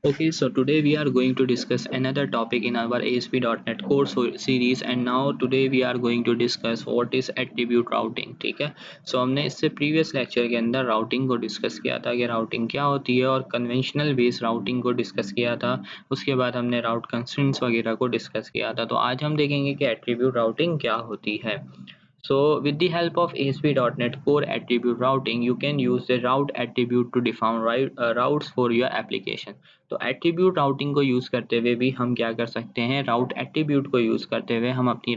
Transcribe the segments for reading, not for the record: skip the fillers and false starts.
Okay, so today we are going to discuss another topic in our ASP.NET Core series, and now today we are going to discuss what is attribute routing. ठीक है, so हमने इससे previous lecture के अंदर routing को discuss किया था कि routing क्या होती है और conventional based routing को discuss किया था। उसके बाद हमने route constraints वगैरह को discuss किया था। तो आज हम देखेंगे कि attribute routing क्या होती है। So with the help of ASP.NET Core Attribute Routing, you can use the route attribute to define routes for your application. तो attribute routing को use करते हुए भी हम क्या कर सकते हैं, route attribute को use करते हुए हम अपनी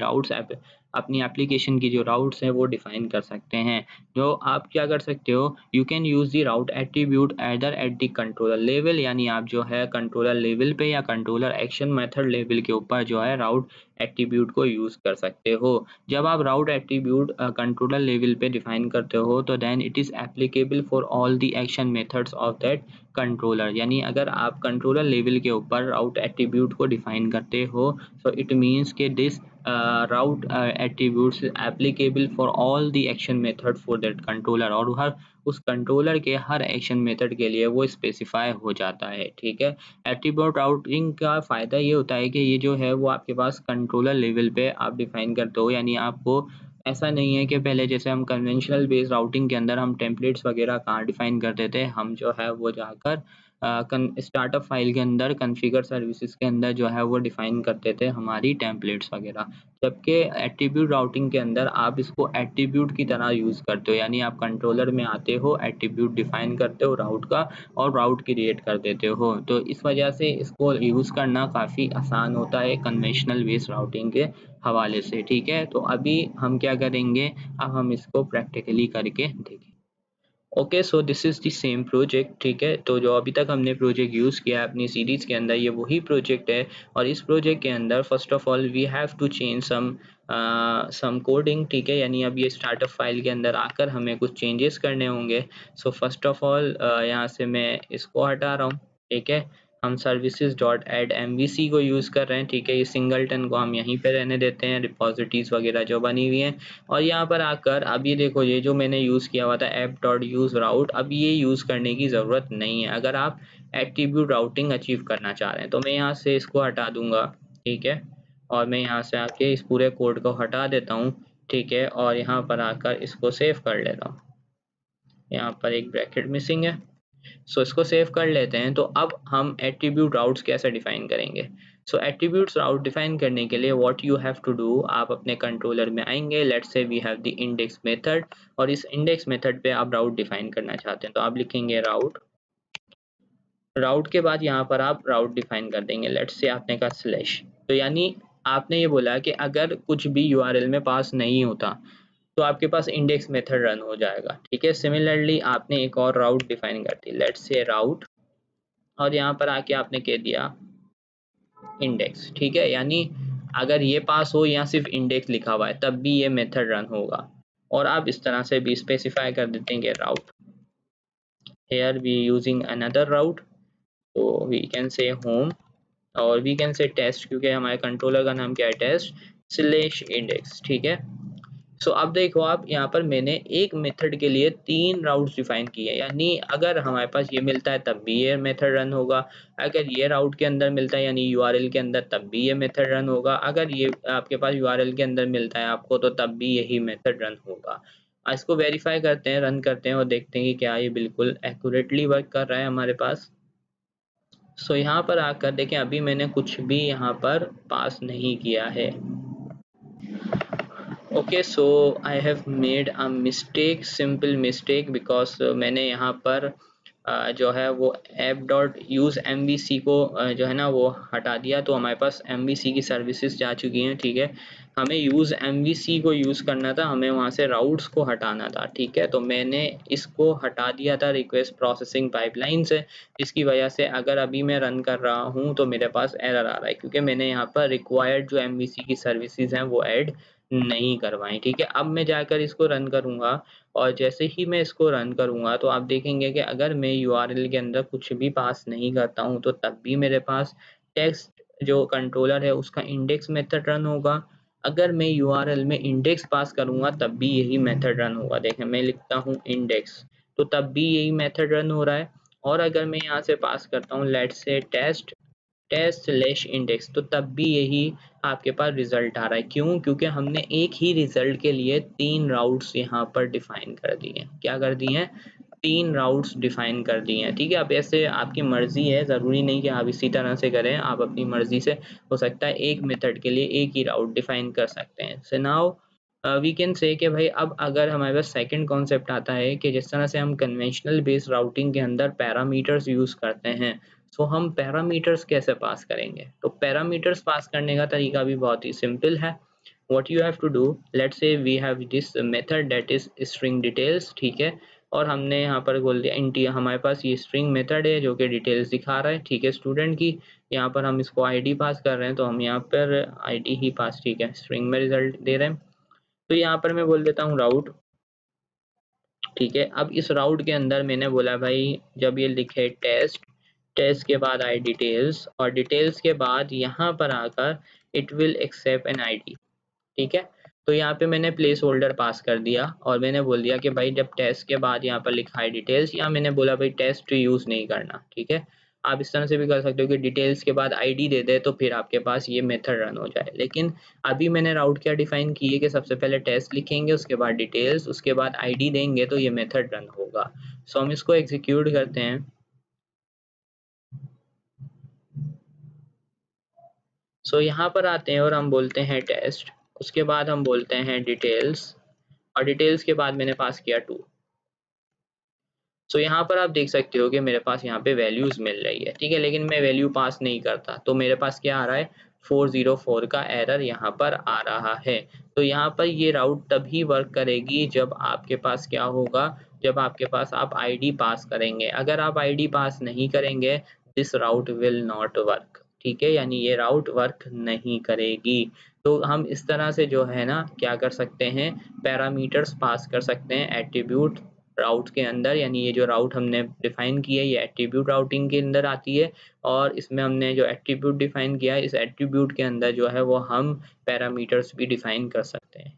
अपनी एप्लीकेशन की जो routes हैं वो define कर सकते हैं। जो आप क्या कर सकते हो, you can use the route attribute either at the controller level, यानी आप जो है controller level पे या controller action method level के ऊपर जो है route एट्रीब्यूट को यूज़ कर सकते हो। जब आप राउट एट्रीब्यूट कंट्रोलर लेवल पे डिफाइन करते हो तो then it is applicable for all the action methods of that controller, यानी अगर आप कंट्रोलर लेवल के ऊपर राउट एट्रीब्यूट को डिफाइन करते हो सो इट मीन्स के this route attributes applicable for all the action method for that controller, और हर उस कंट्रोलर के हर एक्शन मेथड के लिए वो स्पेसिफाई हो जाता है। ठीक है, एट्रीब्यूट राउटिंग का फ़ायदा ये होता है कि ये जो है वो आपके पास कंट्रोलर लेवल पे आप डिफाइन करते हो, यानी आपको ऐसा नहीं है कि पहले जैसे हम कन्वेंशनल बेस्ड राउटिंग के अंदर हम टेम्पलेट्स वगैरह कहाँ डिफाइन करते थे, हम जो है वो जाकर स्टार्टअप फाइल के अंदर कॉन्फ़िगर सर्विसेज के अंदर जो है वो डिफाइन करते थे हमारी टेम्पलेट्स वगैरह। जबकि एट्रीब्यूट राउटिंग के अंदर आप इसको एट्रीब्यूट की तरह यूज़ करते हो, यानी आप कंट्रोलर में आते हो, एट्रीब्यूट डिफाइन करते हो राउट का और राउट क्रिएट कर देते हो। तो इस वजह से इसको यूज़ करना काफ़ी आसान होता है कन्वेंशनल बेस्ड राउटिंग के हवाले से। ठीक है, तो अभी हम क्या करेंगे, अब हम इसको प्रैक्टिकली करके देखें। Okay, so this is the same project. ठीक है, तो जो अभी तक हमने प्रोजेक्ट यूज़ किया है अपनी सीरीज़ के अंदर, ये वही प्रोजेक्ट है। और इस प्रोजेक्ट के अंदर first of all we have to change some coding. ठीक है, यानी अब ये स्टार्टअप फाइल के अंदर आकर हमें कुछ चेंजेस करने होंगे। सो फर्स्ट ऑफ ऑल यहाँ से मैं इसको हटा रहा हूँ। ठीक है, हम सर्विसेज डॉट एड MVC को यूज़ कर रहे हैं। ठीक है, ये सिंगलटन को हम यहीं पे रहने देते हैं, रिपॉजिटरीज वगैरह जो बनी हुई हैं। और यहाँ पर आकर अब ये देखो, ये जो मैंने यूज़ किया हुआ था ऐप डॉट यूज़ राउट, अब ये यूज़ करने की ज़रूरत नहीं है अगर आप एट्रीब्यूट राउटिंग अचीव करना चाह रहे हैं। तो मैं यहाँ से इसको हटा दूंगा। ठीक है, और मैं यहाँ से आके इस पूरे कोड को हटा देता हूँ। ठीक है, और यहाँ पर आकर इसको सेव कर लेता हूँ। यहाँ पर एक ब्रैकेट मिसिंग है, सो इसको सेव कर लेते हैं। तो अब हम एट्रीब्यूट राउट्स कैसे डिफाइन करेंगे। सो एट्रीब्यूट्स राउट डिफाइन करने के लिए what you have to do, आप अपने कंट्रोलर में आएंगे, let's say we have the index method, और इस इंडेक्स मेथड पे आप राउट डिफाइन करना चाहते हैं। तो आप लिखेंगे राउट, राउट के बाद यहाँ पर आप राउट डिफाइन कर देंगे, लेट्स से आपने कहा स्लैश। तो यानी आपने ये बोला कि अगर कुछ भी URL में पास नहीं होता तो आपके पास इंडेक्स मेथड रन हो जाएगा। ठीक है, सिमिलरली आपने एक और राउट डिफाइन कर दी, लेट्स से राउट, और यहाँ पर आके आपने कह दिया इंडेक्स। ठीक है, यानी अगर ये पास हो या सिर्फ इंडेक्स लिखा हुआ है तब भी ये मेथड रन होगा। और आप इस तरह से भी स्पेसिफाई कर देते हैं कि राउट, हेयर वी यूजिंग अनदर राउट, तो वी कैन से होम, और वी कैन से टेस्ट, क्योंकि हमारे कंट्रोलर का नाम क्या है, टेस्ट स्लैश इंडेक्स। ठीक है, सो अब देखो आप यहाँ पर मैंने एक मेथड के लिए 3 राउट्स डिफाइन किए हैं, यानी अगर हमारे पास ये मिलता है तब भी ये मेथड रन होगा, अगर ये राउट के अंदर मिलता है यानी URL के अंदर तब भी ये मेथड रन होगा, अगर ये आपके पास URL के अंदर मिलता है आपको तो तब भी यही मेथड रन होगा। इसको वेरीफाई करते हैं, रन करते हैं और देखते हैं कि क्या ये बिल्कुल एक्यूरेटली वर्क कर रहा है हमारे पास। सो यहाँ पर आकर देखें, अभी मैंने कुछ भी यहाँ पर पास नहीं किया है। Okay, so I have made a mistake, simple mistake, because मैंने यहाँ पर जो है वो ऐप डॉट यूज़ MVC को जो है ना वो हटा दिया, तो हमारे पास MVC की सर्विसेज जा चुकी हैं। ठीक है, हमें यूज़ MVC को यूज़ करना था, हमें वहाँ से राउट्स को हटाना था। ठीक है, तो मैंने इसको हटा दिया था रिक्वेस्ट प्रोसेसिंग पाइपलाइन से, जिसकी वजह से अगर अभी मैं रन कर रहा हूँ तो मेरे पास एरर आ रहा है, क्योंकि मैंने यहाँ पर रिक्वायर्ड जो MVC की सर्विसेज हैं वो ऐड नहीं करवाएं। ठीक है, अब मैं जाकर इसको रन करूँगा, और जैसे ही मैं इसको रन करूँगा तो आप देखेंगे कि अगर मैं URL के अंदर कुछ भी पास नहीं करता हूँ तो तब भी मेरे पास टेक्स्ट जो कंट्रोलर है उसका इंडेक्स मेथड रन होगा। अगर मैं URL में इंडेक्स पास करूँगा तब भी यही मेथड रन होगा। देखें, मैं लिखता हूँ इंडेक्स तो तब भी यही मेथड रन हो रहा है। और अगर मैं यहाँ से पास करता हूँ let's say test slash index, तो तब भी यही आपके पास रिजल्ट आ रहा है। क्यों? क्योंकि हमने एक ही रिजल्ट के लिए 3 राउट्स यहाँ पर डिफाइन कर दिए हैं। क्या कर दिए हैं? 3 राउट्स डिफाइन कर दिए हैं। ठीक है, अब ऐसे आपकी मर्जी है, ज़रूरी नहीं कि आप इसी तरह से करें, आप अपनी मर्जी से हो सकता है एक मेथड के लिए एक ही राउट डिफाइन कर सकते हैं। So now we can say कि भाई अब अगर हमारे पास सेकंड कॉन्सेप्ट आता है कि जिस तरह से हम कन्वेंशनल बेस्ड राउटिंग के अंदर पैरामीटर्स यूज़ करते हैं, सो हम पैरामीटर्स कैसे पास करेंगे? तो पैरामीटर्स पास करने का तरीका भी बहुत ही सिंपल है। what you have to do, let's say we have this method that is string details, ठीक है, और हमने यहाँ पर बोल दिया इंटी, हमारे पास ये स्ट्रिंग मेथड है जो कि डिटेल्स दिखा रहा है, ठीक है, स्टूडेंट की। यहाँ पर हम इसको आईडी पास कर रहे हैं, तो हम यहाँ पर आईडी ही पास, ठीक है, स्ट्रिंग में रिजल्ट दे रहे हैं। तो यहाँ पर मैं बोल देता हूँ राउट, ठीक है। अब इस राउट के अंदर मैंने बोला भाई जब ये लिखे टेस्ट के बाद आई डिटेल्स, और डिटेल्स के बाद यहाँ पर आकर it will accept an ID, ठीक है। तो यहाँ पे मैंने प्लेस होल्डर पास कर दिया और मैंने बोल दिया कि भाई जब टेस्ट के बाद यहाँ पर लिखा है डिटेल्स, या मैंने बोला भाई टेस्ट यूज़ नहीं करना, ठीक है। आप इस तरह से भी कर सकते हो कि डिटेल्स के बाद आईडी दे दे, तो फिर आपके पास ये मेथड रन हो जाए। लेकिन अभी मैंने राउट क्या डिफाइन की है कि सबसे पहले टेस्ट लिखेंगे, उसके बाद डिटेल्स, उसके बाद आईडी देंगे, तो ये मेथड रन होगा। सो हम इसको एग्जीक्यूट करते हैं। सो यहाँ पर आते हैं और हम बोलते हैं टेस्ट, उसके बाद हम बोलते हैं डिटेल्स, और डिटेल्स के बाद मैंने पास किया 2। सो यहाँ पर आप देख सकते हो कि मेरे पास यहाँ पे वैल्यूज मिल रही है, ठीक है, लेकिन मैं वैल्यू पास नहीं करता, तो मेरे पास क्या आ रहा है? 404 का एरर यहाँ पर आ रहा है। तो यहाँ पर ये राउट तभी वर्क करेगी जब आपके पास क्या होगा? जब आपके पास आप आईडी पास करेंगे। अगर आप आईडी पास नहीं करेंगे, this route will not work, ठीक है, यानी ये राउट वर्क नहीं करेगी। तो हम इस तरह से जो है ना क्या कर सकते हैं? पैरामीटर्स पास कर सकते हैं एट्रीब्यूट राउट के अंदर, यानी ये जो राउट हमने डिफाइन की है ये एट्रीब्यूट राउटिंग के अंदर आती है, और इसमें हमने जो एट्रीब्यूट डिफाइन किया है, इस एट्रीब्यूट के अंदर जो है वो हम पैरामीटर्स भी डिफाइन कर सकते हैं।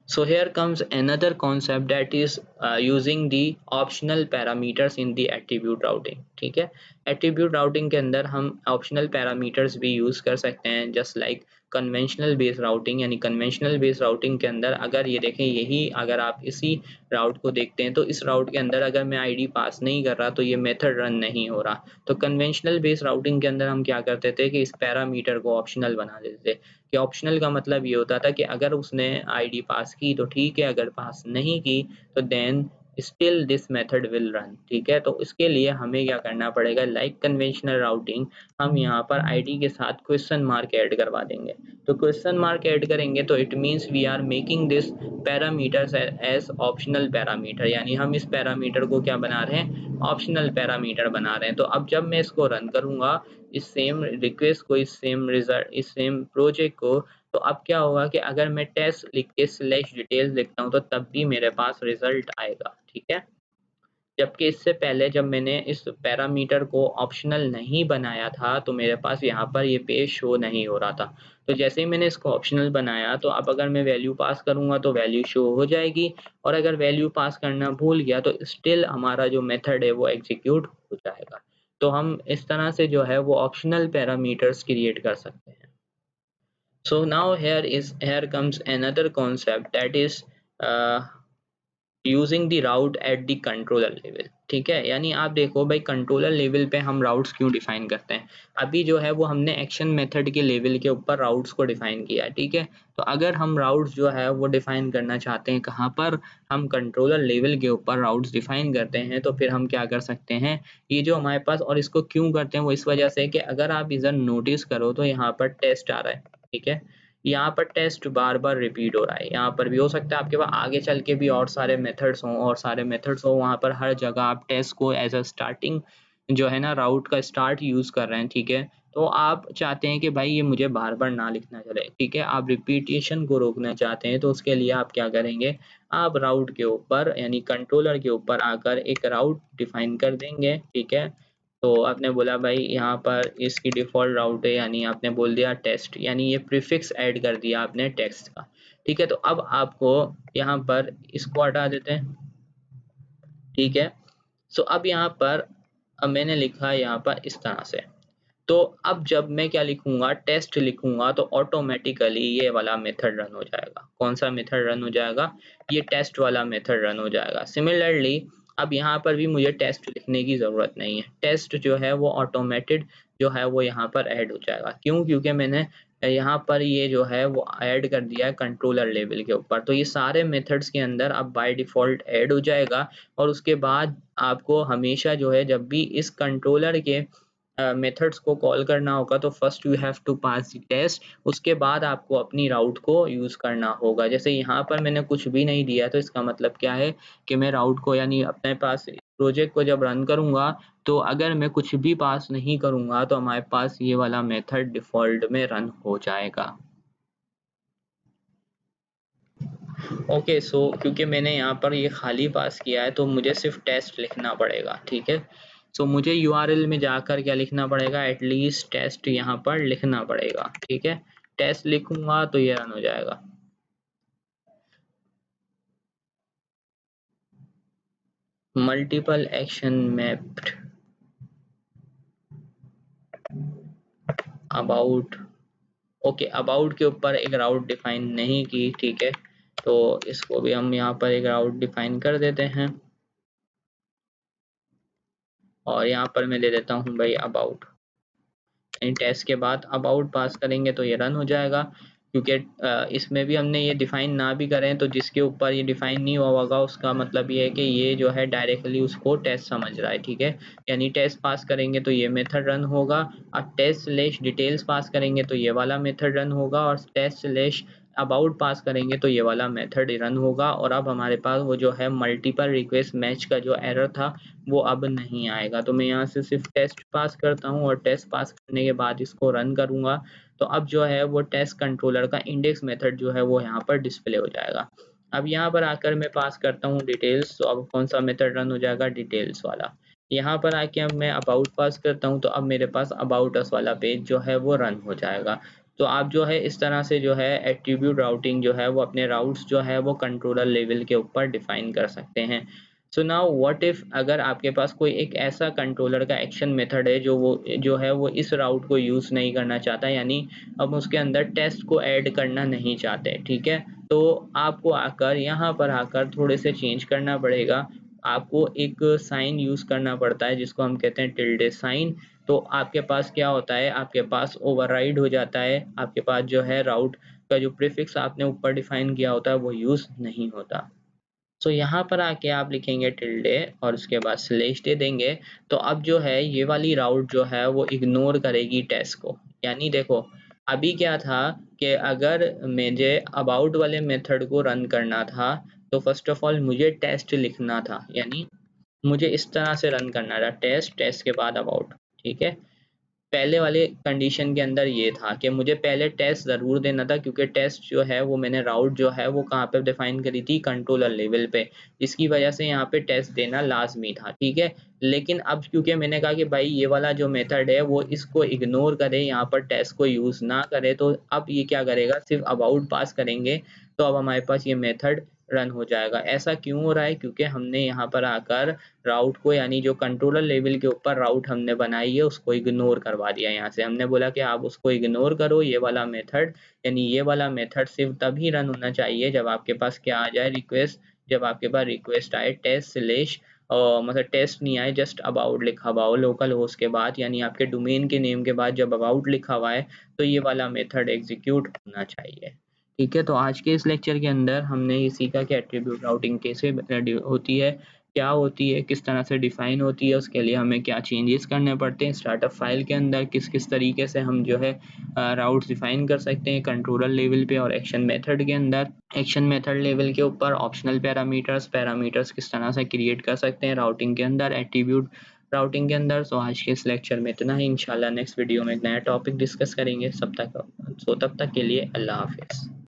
So here comes another concept, that is using the optional parameters in the attribute routing, ठीक है। attribute routing के अंदर हम optional parameters भी use कर सकते हैं, just like conventional based routing, यानी conventional based routing के अंदर अगर ये देखें, यही अगर आप इसी राउट को देखते हैं, तो इस राउट के अंदर अगर मैं आईडी पास नहीं कर रहा तो ये मेथड रन नहीं हो रहा। तो कन्वेंशनल बेस्ड राउटिंग के अंदर हम क्या करते थे कि इस पैरामीटर को ऑप्शनल बना देते थे। कि ऑप्शनल का मतलब ये होता था कि अगर उसने आईडी पास की तो ठीक है, अगर पास नहीं की तो then still this method will run, ठीक है। तो इसके लिए हमें क्या करना पड़ेगा? लाइक कन्वेंशनल राउटिंग, हम यहाँ पर आईडी के साथ क्वेश्चन मार्क ऐड करवा देंगे। तो क्वेश्चन मार्क ऐड करेंगे तो it means we are making this parameters as optional parameter, यानी हम इस पैरामीटर को क्या बना रहे हैं? ऑप्शनल पैरामीटर बना रहे हैं। तो अब जब मैं इसको रन करूंगा, इस सेम रिक्वेस्ट को, इस सेम रिजल्ट, इस सेम प्रोजेक्ट को, तो अब क्या होगा कि अगर मैं टेस्ट लिख के स्लैश डिटेल्स लिखता हूँ तो तब भी मेरे पास रिजल्ट आएगा, ठीक है। जबकि इससे पहले जब मैंने इस पैरामीटर को ऑप्शनल नहीं बनाया था तो मेरे पास यहाँ पर ये पेज शो नहीं हो रहा था। तो जैसे ही मैंने इसको ऑप्शनल बनाया, तो अब अगर मैं वैल्यू पास करूँगा तो वैल्यू शो हो जाएगी, और अगर वैल्यू पास करना भूल गया तो स्टिल हमारा जो मेथड है वो एग्जीक्यूट हो जाएगा। तो हम इस तरह से जो है वो ऑप्शनल पैरामीटर्स क्रिएट कर सकते हैं। So now here comes another concept, that is using the route at the controller level, ठीक है। यानी आप देखो भाई कंट्रोलर लेवल पे हम राउट्स क्यों डिफाइन करते हैं? अभी जो है वो हमने एक्शन मेथड के लेवल के ऊपर राउट्स को डिफाइन किया है, ठीक है। तो अगर हम राउट्स जो है वो डिफाइन करना चाहते हैं कहाँ पर? हम कंट्रोलर लेवल के ऊपर राउट्स डिफाइन करते हैं, तो फिर हम क्या कर सकते हैं? ये जो हमारे पास, और इसको क्यों करते हैं वो इस वजह से कि अगर आप इधर नोटिस करो तो यहाँ पर टेस्ट आ रहा है, ठीक है। यहाँ पर टेस्ट बार बार रिपीट हो रहा है, यहाँ पर भी हो सकता है आपके पास आगे चल के भी और सारे मेथड्स हों, और सारे मेथड्स हो, वहाँ पर हर जगह आप टेस्ट को एज अ स्टार्टिंग जो है ना राउट का स्टार्ट यूज कर रहे हैं, ठीक है। तो आप चाहते हैं कि भाई ये मुझे बार बार ना लिखना चले, ठीक है, आप रिपीटेशन को रोकना चाहते हैं, तो उसके लिए आप क्या करेंगे? आप राउट के ऊपर यानी कंट्रोलर के ऊपर आकर एक राउट डिफाइन कर देंगे, ठीक है। तो आपने बोला भाई यहाँ पर इसकी डिफ़ॉल्ट राउट है, यानी आपने बोल दिया टेस्ट, यानी ये प्रीफिक्स ऐड कर दिया आपने टेक्स्ट का, ठीक है। तो अब आपको यहाँ पर इसको हटा देते हैं, ठीक है। सो अब यहाँ पर अब मैंने लिखा है यहाँ पर इस तरह से। तो अब जब मैं क्या लिखूंगा, टेस्ट लिखूंगा, तो ऑटोमेटिकली ये वाला मेथड रन हो जाएगा। कौन सा मेथड रन हो जाएगा, ये टेस्ट वाला मेथड रन हो जाएगा। सिमिलरली अब यहाँ पर भी मुझे टेस्ट लिखने की जरूरत नहीं है, टेस्ट जो है वो ऑटोमेटेड जो है वो यहाँ पर ऐड हो जाएगा। क्यों, क्योंकि मैंने यहाँ पर ये जो है वो ऐड कर दिया है कंट्रोलर लेवल के ऊपर। तो ये सारे मेथड्स के अंदर अब बाय डिफॉल्ट ऐड हो जाएगा। और उसके बाद आपको हमेशा जो है जब भी इस कंट्रोलर के मेथड्स को कॉल करना होगा तो first you have to pass the test, उसके बाद आपको अपनी राउट को यूज करना होगा। जैसे यहाँ पर मैंने कुछ भी नहीं दिया, तो इसका मतलब क्या है कि मैं राउट को यानी अपने पास प्रोजेक्ट को जब रन करूंगा, तो अगर मैं कुछ भी पास नहीं करूंगा तो हमारे पास ये वाला मेथड डिफॉल्ट में रन हो जाएगा। ओके, सो क्योंकि मैंने यहाँ पर ये खाली पास किया है तो मुझे सिर्फ टेस्ट लिखना पड़ेगा। ठीक है, सो मुझे यूआरएल में जाकर क्या लिखना पड़ेगा, एटलीस्ट टेस्ट यहाँ पर लिखना पड़ेगा। ठीक है, टेस्ट लिखूंगा तो ये रन हो जाएगा। Multiple action mapped about. Okay, about के ऊपर एक राउट डिफाइन नहीं की। ठीक है, तो इसको भी हम यहाँ पर एक राउट डिफाइन कर देते हैं और यहाँ पर मैं दे देता हूँ भाई अबाउट। इन टेस्ट के बाद अबाउट पास करेंगे तो ये रन हो जाएगा। क्योंकि इसमें भी हमने ये डिफाइन ना भी करें तो जिसके ऊपर ये डिफाइन नहीं हुआ होगा उसका मतलब ये है कि ये जो है डायरेक्टली उसको टेस्ट समझ रहा है। ठीक है, यानी टेस्ट पास करेंगे तो ये मेथड रन होगा, और टेस्ट स्लैश डिटेल्स पास करेंगे तो ये वाला मेथड रन होगा, और टेस्ट स्लैश अबाउट पास करेंगे तो ये वाला मेथड रन होगा। और अब हमारे पास वो जो है मल्टीपल रिक्वेस्ट मैच का जो एरर था वो अब नहीं आएगा। तो मैं यहाँ से सिर्फ टेस्ट पास करता हूँ और टेस्ट पास करने के बाद इसको रन करूँगा तो अब जो है वो टेस्ट कंट्रोलर का इंडेक्स मेथड जो है वो यहाँ पर डिस्प्ले हो जाएगा। अब यहाँ पर आकर मैं पास करता हूँ डिटेल्स, तो अब कौन सा मेथड रन हो जाएगा, डिटेल्स वाला। यहाँ पर आके अब मैं अबाउट पास करता हूँ तो अब मेरे पास अबाउट अस वाला पेज जो है वो रन हो जाएगा। तो आप जो है इस तरह से जो है एट्रीब्यूट राउटिंग जो है वो अपने राउट्स जो है वो कंट्रोलर लेवल के ऊपर डिफाइन कर सकते हैं। सो नाउ व्हाट इफ अगर आपके पास कोई एक ऐसा कंट्रोलर का एक्शन मेथड है जो है वो इस राउट को यूज नहीं करना चाहता, यानी अब उसके अंदर टेस्ट को ऐड करना नहीं चाहते। ठीक है, तो आपको आकर यहाँ पर आकर थोड़े से चेंज करना पड़ेगा। आपको एक साइन यूज करना पड़ता है जिसको हम कहते हैं टिल्डे साइन। तो आपके पास क्या होता है, आपके पास ओवरराइड हो जाता है, आपके पास जो है राउट का जो प्रीफिक्स आपने ऊपर डिफाइन किया होता है वो यूज नहीं होता। सो यहाँ पर आके आप लिखेंगे टिल्डे और उसके बाद स्लैश दे देंगे। तो अब जो है ये वाली राउट जो है वो इग्नोर करेगी टेस्ट को। यानी देखो अभी क्या था कि अगर मुझे अबाउट वाले मेथड को रन करना था तो फर्स्ट ऑफ ऑल मुझे टेस्ट लिखना था, यानी मुझे इस तरह से रन करना था, टेस्ट टेस्ट के बाद अबाउट। ठीक है, पहले वाले कंडीशन के अंदर ये था कि मुझे पहले टेस्ट ज़रूर देना था, क्योंकि टेस्ट जो है वो मैंने राउट जो है वो कहाँ पे डिफाइन करी थी, कंट्रोलर लेवल पे। इसकी वजह से यहाँ पे टेस्ट देना लाजमी था। ठीक है, लेकिन अब क्योंकि मैंने कहा कि भाई ये वाला जो मेथड है वो इसको इग्नोर करे, यहाँ पर टेस्ट को यूज़ ना करे, तो अब ये क्या करेगा, सिर्फ अबाउट पास करेंगे तो अब हमारे पास ये मेथड रन हो जाएगा। ऐसा क्यों हो रहा है, क्योंकि हमने यहाँ पर आकर राउट को, यानी जो कंट्रोलर लेवल के ऊपर राउट हमने बनाई है उसको इग्नोर करवा दिया। यहाँ से हमने बोला कि आप उसको इग्नोर करो, ये वाला मेथड, यानी ये वाला मेथड सिर्फ तभी रन होना चाहिए जब आपके पास क्या आ जाए, रिक्वेस्ट। जब आपके पास रिक्वेस्ट आए टेस्ट स्लैश मतलब टेस्ट नहीं आए, जस्ट अबाउट लिखा हुआ हो लोकल होस्ट के बाद, यानी आपके डोमेन के नेम के बाद जब अबाउट लिखा हुआ है तो ये वाला मेथड एग्जीक्यूट होना चाहिए। ठीक है, तो आज के इस लेक्चर के अंदर हमने ये सीखा कि एट्रीब्यूट राउटिंग कैसे रेडी होती है, क्या होती है, किस तरह से डिफाइन होती है, उसके लिए हमें क्या चेंजेस करने पड़ते हैं स्टार्टअप फाइल के अंदर, किस किस तरीके से हम जो है राउट्स डिफाइन कर सकते हैं कंट्रोलर लेवल पे और एक्शन मेथड के अंदर। एक्शन मेथड लेवल के ऊपर ऑप्शनल पैरामीटर्स पैरामीटर्स किस तरह से क्रिएट कर सकते हैं राउटिंग के अंदर, एट्रीब्यूट राउटिंग के अंदर। सो आज के इस लेक्चर में इतना ही, इंशाल्लाह नेक्स्ट वीडियो में एक नया टॉपिक डिस्कस करेंगे। तब तक के लिए अल्लाह हाफिज़।